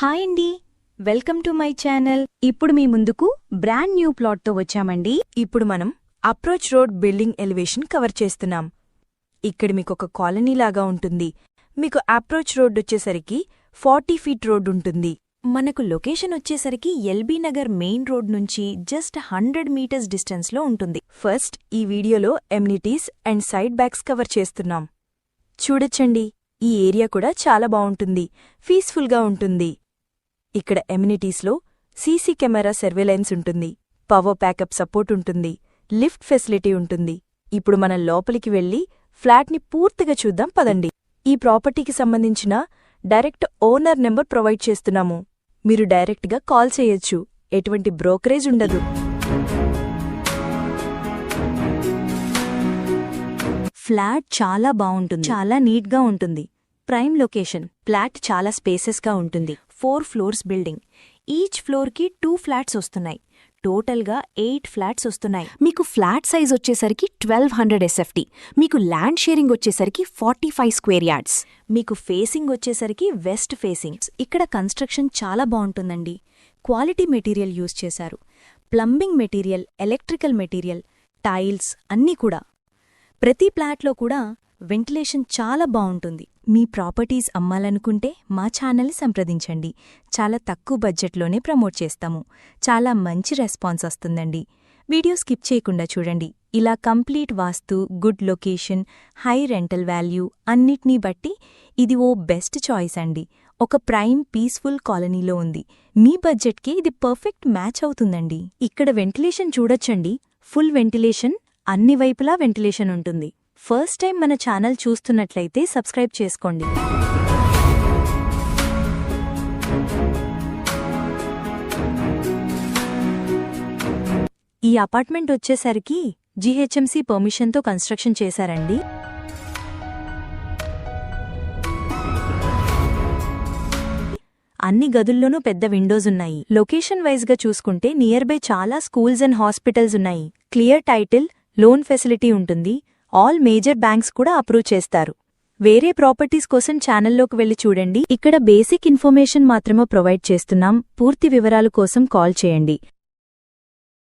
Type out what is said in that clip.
Hi అండి, welcome to my channel. ఇప్పుడు మీ ముందుకు బ్రాండ్ న్యూ ప్లాట్తో వచ్చామండి. ఇప్పుడు మనం approach road building elevation cover చేస్తున్నాం. ఇక్కడ మీకొక కాలనీలాగా ఉంటుంది. మీకు అప్రోచ్ రోడ్ వచ్చేసరికి 40 ఫీట్ రోడ్ ఉంటుంది. మనకు లొకేషన్ వచ్చేసరికి ఎల్బీ నగర్ మెయిన్ రోడ్ నుంచి జస్ట్ 100 మీటర్స్ డిస్టెన్స్లో ఉంటుంది. ఫస్ట్ ఈ వీడియోలో amenities and side backs cover చేస్తున్నాం. చూడొచ్చండి, ఈ ఏరియా కూడా చాలా బావుంటుంది, పీస్ఫుల్గా ఉంటుంది. ఇక్కడ ఎమ్యూనిటీస్లో సీసీ కెమెరా సర్వేలెన్స్ ఉంటుంది, పవర్ ప్యాకప్ సపోర్ట్ ఉంటుంది, లిఫ్ట్ ఫెసిలిటీ ఉంటుంది. ఇప్పుడు మనం లోపలికి వెళ్లి ఫ్లాట్ని పూర్తిగా చూద్దాం పదండి. ఈ ప్రాపర్టీకి సంబంధించిన డైరెక్ట్ ఓనర్ నెంబర్ ప్రొవైడ్ చేస్తున్నాము. మీరు డైరెక్ట్గా కాల్ చేయొచ్చు, ఎటువంటి బ్రోకరేజ్ ఉండదు. ఫ్లాట్ చాలా బావుంటుంది, చాలా నీట్గా ఉంటుంది. Prime location. ఫ్లాట్ చాలా స్పేసెస్గా ఉంటుంది. 4 ఫ్లోర్స్ బిల్డింగ్. ఈచ్ ఫ్లోర్కి 2 ఫ్లాట్స్ వస్తున్నాయి. టోటల్గా 8 ఫ్లాట్స్ వస్తున్నాయి. మీకు ఫ్లాట్ సైజ్ వచ్చేసరికి 1200 SFT. మీకు ల్యాండ్ షేరింగ్ వచ్చేసరికి 45 స్క్వేర్ యార్డ్స్. మీకు ఫేసింగ్ వచ్చేసరికి వెస్ట్ ఫేసింగ్. ఇక్కడ కన్స్ట్రక్షన్ చాలా బావుంటుందండి. క్వాలిటీ మెటీరియల్ యూజ్ చేశారు. Plumbing material, electrical material, tiles అన్నీ కూడా. ప్రతి ఫ్లాట్లో కూడా వెంటిలేషన్ చాలా బావుంటుంది. మీ ప్రాపర్టీస్ అమ్మాలనుకుంటే మా ఛానల్ని సంప్రదించండి. చాలా తక్కువ బడ్జెట్లోనే ప్రమోట్ చేస్తాము. చాలా మంచి రెస్పాన్స్ వస్తుందండి. వీడియో స్కిప్ చేయకుండా చూడండి. ఇలా complete vastu, good location, high rental value అన్నిటినీ బట్టి ఇది ఓ బెస్ట్ చాయిస్ అండి. ఒక ప్రైమ్ పీస్ఫుల్ కాలనీలో ఉంది. మీ బడ్జెట్కి ఇది పర్ఫెక్ట్ మ్యాచ్ అవుతుందండి. ఇక్కడ వెంటిలేషన్ చూడొచ్చండి, ఫుల్ వెంటిలేషన్, అన్ని వైపులా వెంటిలేషన్ ఉంటుంది. ఫస్ట్ టైం మన ఛానల్ చూస్తున్నట్లయితే సబ్స్క్రైబ్ చేసుకోండి. ఈ అపార్ట్మెంట్ వచ్చేసరికి జీహెచ్ఎంసీ పర్మిషన్తో కన్స్ట్రక్షన్ చేశారండి. అన్ని గదుల్లోనూ పెద్ద విండోస్ ఉన్నాయి. లొకేషన్ వైజ్గా చూసుకుంటే నియర్ బై చాలా స్కూల్స్ అండ్ హాస్పిటల్స్ ఉన్నాయి. క్లియర్ టైటిల్, లోన్ ఫెసిలిటీ ఉంటుంది. ఆల్ మేజర్ బ్యాంక్స్ కూడా అప్రూవ్ చేస్తారు. వేరే ప్రాపర్టీస్ కోసం ఛానల్లోకి వెళ్లి చూడండి. ఇక్కడ బేసిక్ ఇన్ఫర్మేషన్ మాత్రమే ప్రొవైడ్ చేస్తున్నాం. పూర్తి వివరాల కోసం కాల్ చేయండి.